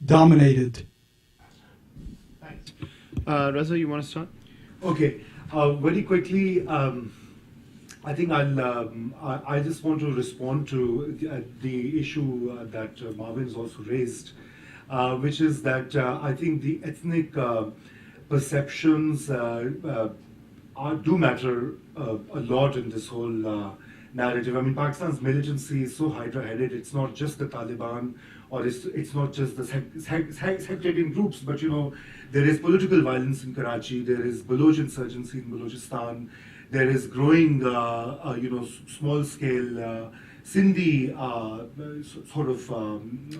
dominated. Thanks. Raza, you want to start? Okay, very quickly, I think I just want to respond to the issue that Marvin's also raised, which is that I think the ethnic perceptions do matter a lot in this whole narrative. I mean, Pakistan's militancy is so hydra-headed. It's not just the Taliban, or it's not just the sectarian groups, but there is political violence in Karachi. There is Baloch insurgency in Balochistan. There is growing, small-scale Sindhi sort of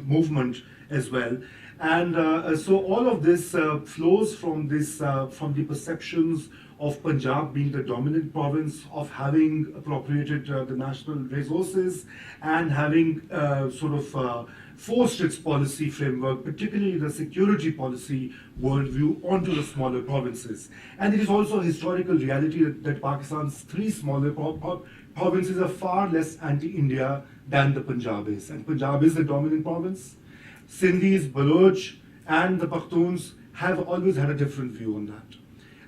movement as well. And so all of this flows from the perceptions of Punjab being the dominant province, of having appropriated the national resources, and having forced its policy framework, particularly the security policy worldview, onto the smaller provinces. And it is also a historical reality that Pakistan's three smaller provinces are far less anti-India than the Punjab is. And Punjab is the dominant province. Sindhis, Baloch, and the Pakhtuns have always had a different view on that.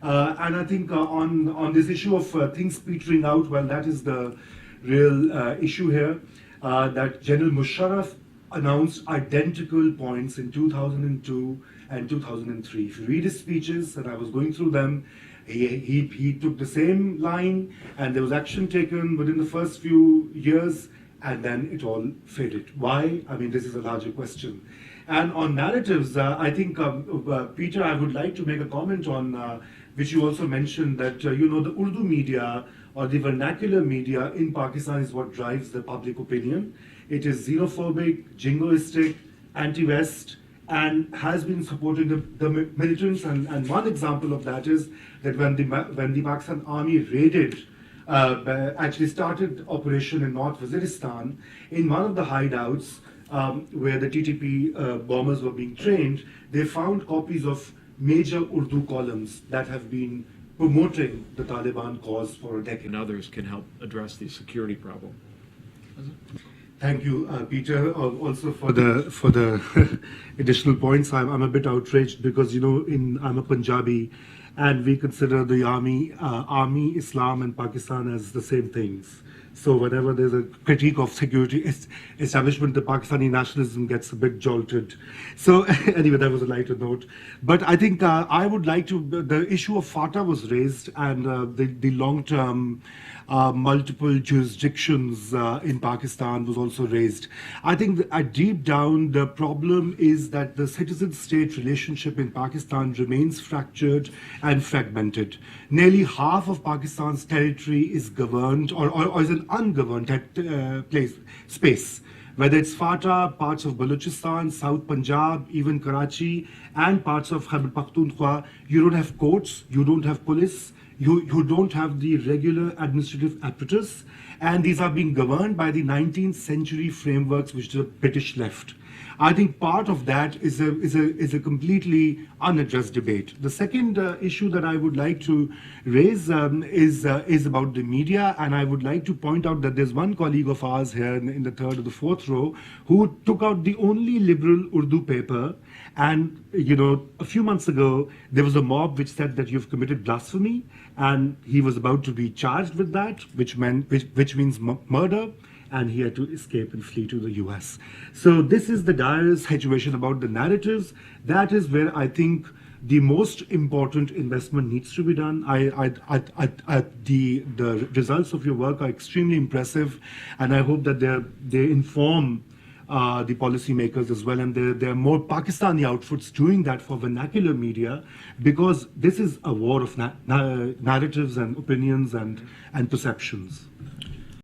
And I think on this issue of things petering out, well, that is the real issue here, that General Musharraf announced identical points in 2002 and 2003. If you read his speeches, and I was going through them, he took the same line, and there was action taken within the first few years, and then it all faded. Why? I mean, this is a larger question. And on narratives, I think, Peter, I would like to make a comment on which you also mentioned, that the Urdu media or the vernacular media in Pakistan is what drives the public opinion. It is xenophobic, jingoistic, anti-West, and has been supporting the militants. And one example of that is that when the Pakistan army raided, actually started operation in North Waziristan, in one of the hideouts where the TTP bombers were being trained, they found copies of major Urdu columns that have been promoting the Taliban cause for a decade. And others can help address the security problem. Thank you, Peter, also for the additional points. I'm a bit outraged because I'm a Punjabi, and we consider the army, Islam, and Pakistan as the same things. So whenever there's a critique of security establishment, the Pakistani nationalism gets a bit jolted. So anyway, that was a lighter note. But I think I would like to, the issue of FATA was raised, and the long-term multiple jurisdictions in Pakistan was also raised. I think deep down, the problem is that the citizen-state relationship in Pakistan remains fractured and fragmented. Nearly half of Pakistan's territory is governed or is an ungoverned space. Whether it's FATA, parts of Balochistan, South Punjab, even Karachi, and parts of Khyber Pakhtunkhwa, you don't have courts, you don't have police, you don't have the regular administrative apparatus, and these are being governed by the 19th century frameworks which the British left. I think part of that is a completely unaddressed debate. The second issue that I would like to raise is about the media, and I would like to point out that there's one colleague of ours here in the third or the fourth row who took out the only liberal Urdu paper, and a few months ago there was a mob which said that you've committed blasphemy, and he was about to be charged with that, which means murder. And he had to escape and flee to the US. So this is the dire situation about the narratives. That is where I think the most important investment needs to be done. The results of your work are extremely impressive, and I hope that they inform the policymakers as well, and there are more Pakistani outfits doing that for vernacular media, because this is a war of narratives and opinions and perceptions.